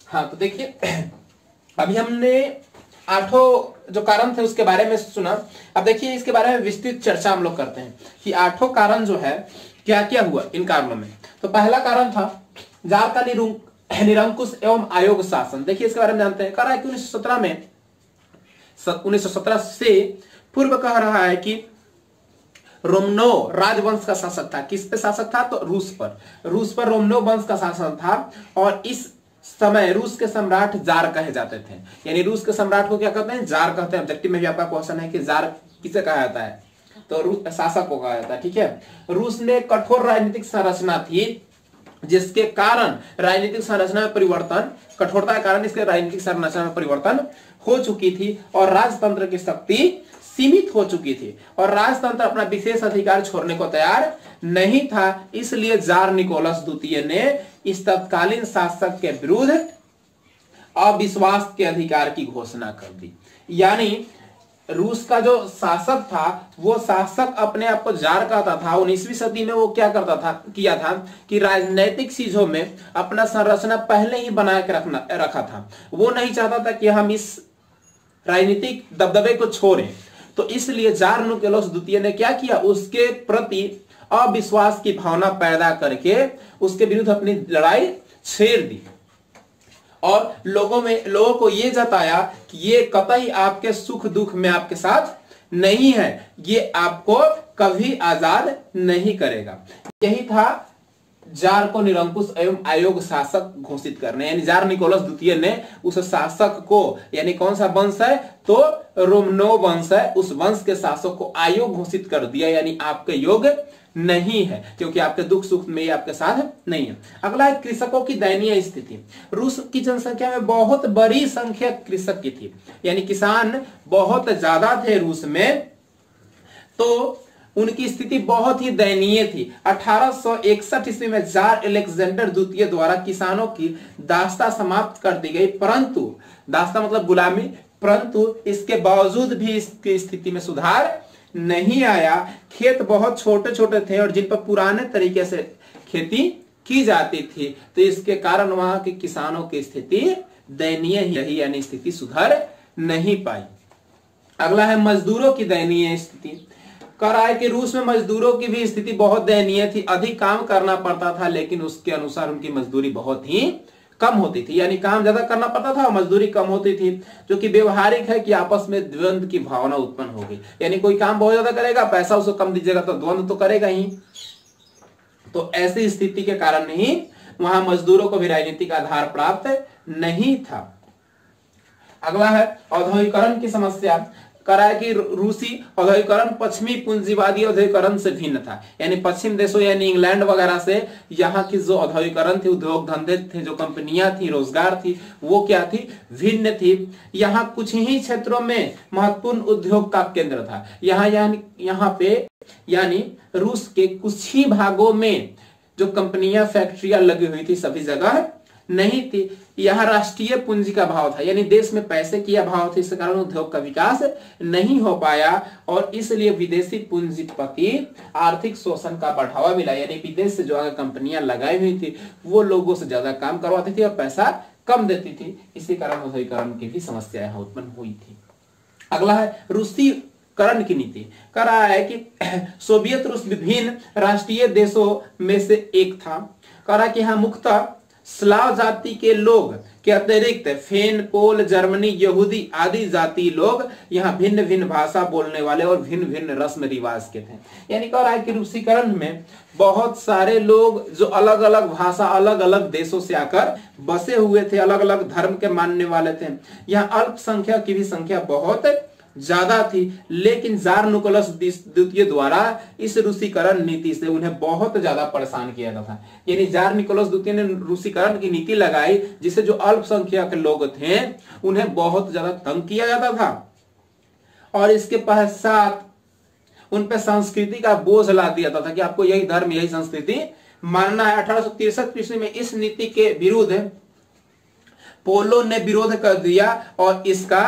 हाँ तो देखिए अभी हमने 8 जो कारण थे उसके बारे में सुना। अब देखिए इसके बारे में विस्तृत चर्चा हम लोग करते हैं कि 8 कारण जो है क्या क्या हुआ इन कारणों में। तो पहला कारण था जार का निरंकुश एवं आयोग शासन। देखिए इसके बारे में जानते हैं। कह रहा है कि 1917 से पूर्व कह रहा है कि रोमनोव राजवंश का शासक था। किस पे शासक था? तो रूस पर रोमनोव वंश का शासन था। और इस समय रूस के सम्राट जार कहे जाते थे। यानी रूस के सम्राट को क्या कहते हैं? जार कहते हैं। ऑब्जेक्टिव में भी आपका क्वेश्चन है कि जार किसे कहा जाता है? तो शासक को कहा जाता है। ठीक है। रूस में कठोर राजनीतिक संरचना थी जिसके कारण राजनीतिक संरचना में परिवर्तन, कठोरता के कारण इसके राजनीतिक संरचना में परिवर्तन हो चुकी थी और राजतंत्र की शक्ति सीमित हो चुकी थी और राजतंत्र अपना विशेष अधिकार छोड़ने को तैयार नहीं था। इसलिए जार निकोलस द्वितीय ने इस तत्कालीन शासक के विरुद्ध अविश्वास के अधिकार की घोषणा कर दी। यानी रूस का जो शासक था वो शासक अपने आप को जार कहता था। 19वीं सदी में वो क्या करता था किया था कि राजनीतिक चीजों में अपना संरचना पहले ही बना के रखा था। वो नहीं चाहता था कि हम इस राजनीतिक दबदबे को छोड़ें। तो इसलिए जार निकोलस द्वितीय ने क्या किया? उसके प्रति अविश्वास की भावना पैदा करके उसके विरुद्ध अपनी लड़ाई छेड़ दी और लोगों को यह जताया कि ये कतई आपके सुख दुख में आपके साथ नहीं है, ये आपको कभी आजाद नहीं करेगा। यही था जार को निरंकुश एवं आयोग शासक घोषित करने। यानी जार निकोलस द्वितीय ने उस शासक को, यानी कौन सा वंश है? तो रोमनोव वंश है, उस वंश के शासक को आयोग घोषित कर दिया। यानी आपके योग्य नहीं है क्योंकि आपके दुख सुख में आपके साथ नहीं है। अगला है कृषकों की दयनीय स्थिति। रूस की जनसंख्या में बहुत बड़ी संख्या कृषक की थी, यानी किसान बहुत ज्यादा थे रूस में, तो उनकी स्थिति बहुत ही दयनीय थी। 1861 ईस्वी में जार अलेक्जेंडर द्वितीय द्वारा किसानों की दास्ता समाप्त कर दी गई, परंतु दास्ता मतलब गुलामी, परंतु इसके बावजूद भी इसकी स्थिति में सुधार नहीं आया। खेत बहुत छोटे छोटे थे और जिन पर पुराने तरीके से खेती की जाती थी, तो इसके कारण वहां के किसानों की स्थिति दयनीय ही रही, यानी स्थिति सुधर नहीं पाई। अगला है मजदूरों की दयनीय स्थिति। कह रहा है कि रूस में मजदूरों की भी स्थिति बहुत दयनीय थी। अधिक काम करना पड़ता था लेकिन उसके अनुसार उनकी मजदूरी बहुत ही कम होती थी। यानी काम ज्यादा करना पड़ता था और मजदूरी कम होती थी, जो कि व्यवहारिक है कि आपस में द्वंद्व की भावना उत्पन्न हो गई। यानी कोई काम बहुत ज्यादा करेगा, पैसा उसको कम दीजिएगा तो द्वंद्व तो करेगा ही। तो ऐसी स्थिति के कारण ही वहां मजदूरों को भी राजनीतिक आधार प्राप्त नहीं था। अगला है औद्योगिकरण की समस्या। करा है कि रूसी औद्योगिकरण पश्चिमी पूंजीवादी औद्योगिकरण से भिन्न था। यानी पश्चिम देशों यानी इंग्लैंड वगैरह से यहाँ की जो औद्योगिकरण थी, उद्योग धंधे थे, जो कंपनियां थी, रोजगार थी, वो क्या थी? भिन्न थी। यहाँ कुछ ही क्षेत्रों में महत्वपूर्ण उद्योग का केंद्र था। यहाँ पे यानी रूस के कुछ ही भागों में जो कंपनियां फैक्ट्रियां लगी हुई थी, सभी जगह नहीं थी। यह राष्ट्रीय पूंजी का भाव था, यानी देश में पैसे की अभाव थी, इस कारण उद्योग का विकास नहीं हो पाया और इसलिए विदेशी पूंजीपति आर्थिक शोषण का बढ़ावा मिला। यानी विदेश से जो आगे कंपनियां लगाई हुई थी वो लोगों से ज्यादा काम करवाती थी और पैसा कम देती थी, इसी कारण औद्योगिकरण की भी समस्या यहाँ उत्पन्न हुई थी। अगला है रूसी करण की नीति। कह रहा है कि सोवियत रूस विभिन्न राष्ट्रीय देशों में से एक था। कह रहा है कि यहाँ मुख्यतः स्लाव जाति के लोग के अतिरिक्त फेन, पोल, जर्मनी, यहूदी आदि जाति लोग यहाँ भिन्न भिन्न भाषा बोलने वाले और भिन्न भिन्न रस्म रिवाज के थे। यानी कह रहा है कि रूसीकरण में बहुत सारे लोग जो अलग अलग भाषा, अलग अलग देशों से आकर बसे हुए थे, अलग अलग धर्म के मानने वाले थे। यहाँ अल्पसंख्यक की भी संख्या बहुत ज्यादा थी, लेकिन जार निकोलस द्वितीय द्वारा इस रूसीकरण नीति से उन्हें बहुत ज्यादा परेशान किया जाता था। यानी जार निकोलस द्वितीय ने रूसीकरण की नीति लगाई जिससे जो अल्पसंख्यक लोग थे उन्हें बहुत ज्यादा तंग किया जाता था और इसके पश्चात उन पे संस्कृति का बोझ ला दिया जाता था कि आपको यही धर्म, यही संस्कृति मानना है। 1863 ईस्वी में इस नीति के विरुद्ध पोलो ने विरोध कर दिया और इसका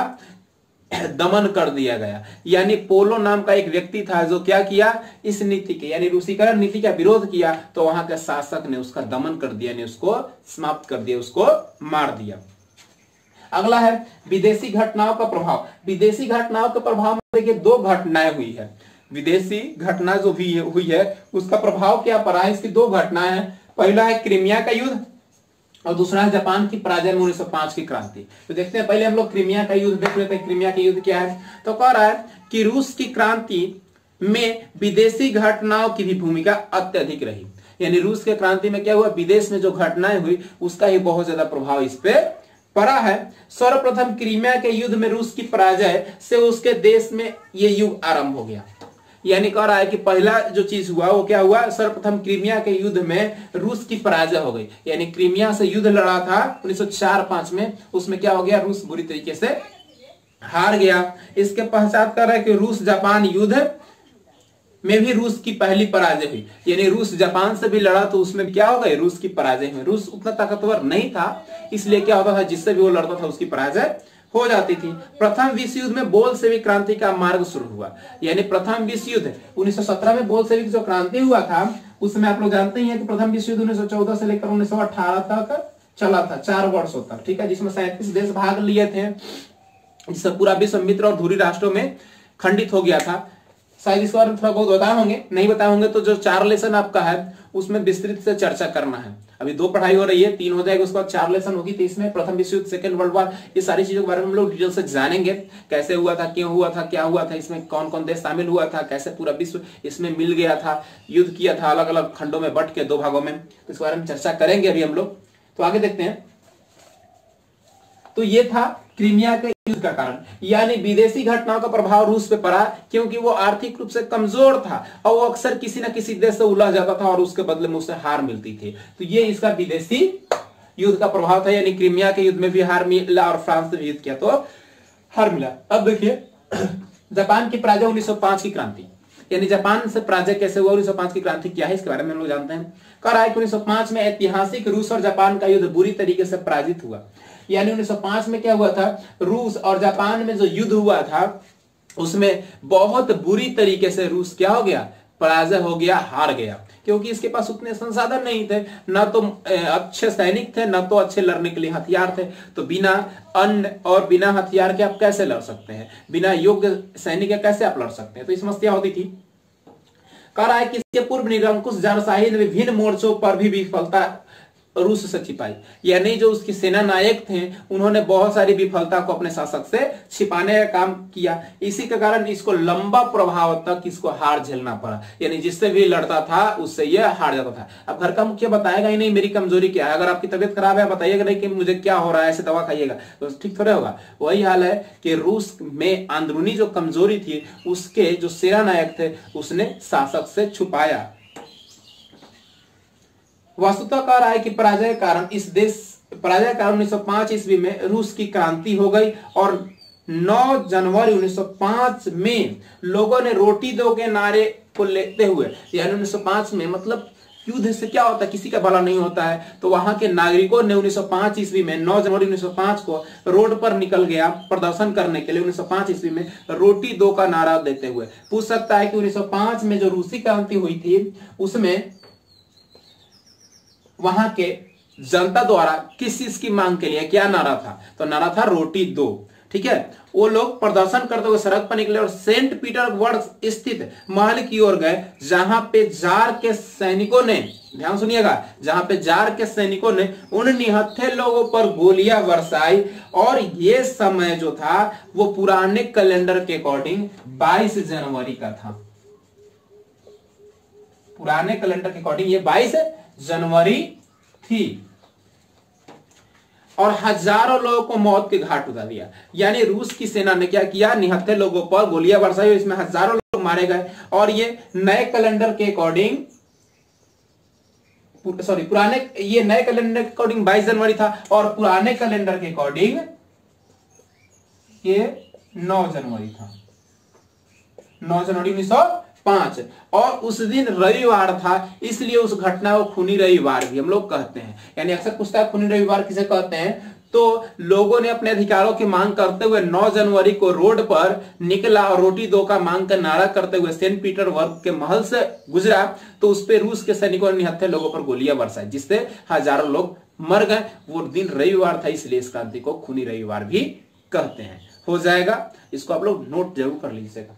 दमन कर दिया गया। यानी पोलो नाम का एक व्यक्ति था जो क्या किया, इस नीति के यानी रूसीकरण नीति का विरोध किया, तो वहां के शासक ने उसका दमन कर दिया, यानी उसको समाप्त कर दिया, उसको मार दिया। अगला है विदेशी घटनाओं का प्रभाव। विदेशी घटनाओं के प्रभाव में देखिए दो घटनाएं हुई है। विदेशी घटना जो भी हुई है उसका प्रभाव क्या पड़ा है, इसकी दो घटनाएं हैं। पहला है क्रीमिया का युद्ध और दूसरा है जापान की पराजय में 1905 की क्रांति। तो देखते हैं, पहले हम लोग क्रीमिया का युद्ध देख लेते हैं। क्रीमिया का युद्ध क्या है, तो कह रहा है कि रूस की क्रांति में विदेशी घटनाओं की भी भूमिका अत्यधिक रही। यानी रूस के क्रांति में क्या हुआ, विदेश में जो घटनाएं हुई उसका ही बहुत ज्यादा प्रभाव इस पे पड़ा है। सर्वप्रथम क्रीमिया के युद्ध में रूस की पराजय से उसके देश में ये युग आरंभ हो गया। यानी कह रहा है कि पहला जो चीज हुआ वो क्या हुआ, सर्वप्रथम क्रीमिया के युद्ध में रूस की पराजय हो गई। यानी क्रीमिया से युद्ध लड़ा था 1904-05 में, उसमें क्या हो गया, रूस बुरी तरीके से हार गया। इसके पश्चात कर रहा है कि रूस जापान युद्ध में भी रूस की पहली पराजय हुई। यानी रूस जापान से भी लड़ा तो उसमें क्या हो गई, रूस की पराजय हुई। रूस उतना ताकतवर नहीं था, इसलिए क्या होता था, जिससे भी वो लड़ता था उसकी पराजय हो जाती थी। प्रथम विश्व युद्ध में बोल्शेविक क्रांति का मार्ग शुरू हुआ। यानी प्रथम विश्व युद्ध 1917 में बोल्शेविक जो क्रांति हुआ था, उसमें आप लोग जानते ही हैं कि प्रथम विश्व युद्ध 1914 से लेकर 1918 तक चला था, 4 वर्षों तक, ठीक है, जिसमें 37 देश भाग लिए थे, जिससे पूरा विश्व मित्र और धुरी राष्ट्रों में खंडित हो गया था। शायद इस बार थोड़ा बहुत बताए होंगे, नहीं बताए होंगे तो जो 4 लेसन आपका है उसमें विस्तृत से चर्चा करना है। अभी 2 पढ़ाई हो रही है, 3 हो जाएगा, उसके बाद 4 लेसन होगी। तो इसमें प्रथम विश्व युद्ध, सेकंड वर्ल्ड वॉर, ये सारी चीजों के बारे में हम लोग डिटेल से जानेंगे। कैसे हुआ था, क्यों हुआ था, क्या हुआ था, इसमें कौन कौन देश शामिल हुआ था, कैसे पूरा विश्व इसमें मिल गया था, युद्ध किया था अलग अलग खंडों में बट के 2 भागों में, तो इसके बारे में चर्चा करेंगे अभी हम लोग। तो आगे देखते हैं। तो ये था क्रीमिया के युद्ध का कारण। यानी विदेशी घटनाओं का प्रभाव रूस पे पड़ा, क्योंकि वो आर्थिक रूप से कमजोर था और वो अक्सर किसी न किसी देश से उलझ जाता था और उसके बदले में उसे हार मिलती थी। तो ये इसका विदेशी युद्ध का प्रभाव था। यानी क्रीमिया के युद्ध में भी हार मिला और फ्रांस से भी युद्ध किया तो हार मिला। अब देखिए जापान की पराजय 1905 की क्रांति। यानी जापान से पराजय कैसे हुआ, 1905 की क्रांति क्या है, इसके बारे में हम लोग जानते हैं। कह रहा है कि 1905 में ऐतिहासिक रूस और जापान का युद्ध बुरी तरीके से पराजित हुआ। यानी 1905 में क्या हुआ था, रूस और जापान में जो युद्ध हुआ था उसमें बहुत बुरी तरीके से रूस क्या हो गया, पराजय हो गया, हार गया। क्योंकि इसके पास उतने संसाधन नहीं थे, ना तो अच्छे सैनिक थे, ना तो अच्छे लड़ने के लिए हथियार थे। तो बिना अन्न और बिना हथियार के आप कैसे लड़ सकते हैं, बिना योग्य सैनिक के कैसे आप लड़ सकते हैं, तो ये समस्या होती थी। कह रहा है कि इसके पूर्व निरंकुश जारशाही ने विभिन्न मोर्चों पर भी विफलता रूस से छिपाई। यानी जो उसकी सेना नायक थे उन्होंने बहुत सारी विफलता को अपने शासक से छिपाने का काम किया। इसी के कारण इसको लंबा प्रभाव तक इसको हार झेलना पड़ा। यानी जिससे भी लड़ता था उससे यह हार जाता था। अब घर का मुखिया बताएगा ही नहीं मेरी कमजोरी क्या है, अगर आपकी तबीयत खराब है बताइएगा नहीं कि मुझे क्या हो रहा है, ऐसे दवा खाइएगा तो ठीक थोड़ा होगा। वही हाल है कि रूस में अंदरूनी जो कमजोरी थी उसके जो सेना नायक थे उसने शासक से छुपाया। वस्तुतः कह रहा है कि पराजय कारण 1905 ईस्वी में रूस की क्रांति हो गई और 9 जनवरी 1905 में लोगों ने रोटी दो के नारे को लेते हुए, यानी 1905 में मतलब युद्ध से क्या होता है, किसी का भला नहीं होता है, तो वहां के नागरिकों ने 1905 ईस्वी में 9 जनवरी 1905 को रोड पर निकल गया प्रदर्शन करने के लिए। 1905 ईस्वी में रोटी दो का नारा देते हुए। पूछ सकता है कि 1905 में जो रूसी क्रांति हुई थी उसमें वहां के जनता द्वारा किस चीज की मांग के लिए क्या नारा था, तो नारा था रोटी दो। ठीक है, वो लोग प्रदर्शन करते हुए सड़क पर निकले और सेंट पीटर्सबर्ग स्थित महल की ओर गए, जहां पे जार के सैनिकों ने, ध्यान सुनिएगा, जहां पे जार के सैनिकों ने उन निहत्थे लोगों पर गोलियां बरसाई। और ये समय जो था वो पुराने कैलेंडर के अकॉर्डिंग 22 जनवरी का था। पुराने कैलेंडर के अकॉर्डिंग ये 22 जनवरी थी और हजारों लोगों को मौत के घाट उतार दिया। यानी रूस की सेना ने क्या किया, निहत्थे लोगों पर गोलियां बरसाई, इसमें हजारों लोग मारे गए। और ये नए कैलेंडर के अकॉर्डिंग, ये नए कैलेंडर के अकॉर्डिंग 22 जनवरी था और पुराने कैलेंडर के अकॉर्डिंग ये 9 जनवरी था, 9 जनवरी 1905। और उस दिन रविवार था, इसलिए उस घटना को खूनी रविवार भी हम लोग कहते हैं। यानी अक्सर पूछता है खूनी रविवार किसे कहते हैं, तो लोगों ने अपने अधिकारों की मांग करते हुए 9 जनवरी को रोड पर निकला और रोटी दो का मांग का नारा करते हुए सेंट पीटर्सबर्ग के महल से गुजरा, तो उस पे रूस के सैनिकों ने निहत्थे लोगों पर गोलियां बरसाई, जिससे हजारों लोग मर गए। वो दिन रविवार था, इसलिए इस क्रांति को खूनी रविवार भी कहते हैं। हो जाएगा, इसको आप लोग नोट जरूर कर लीजिएगा।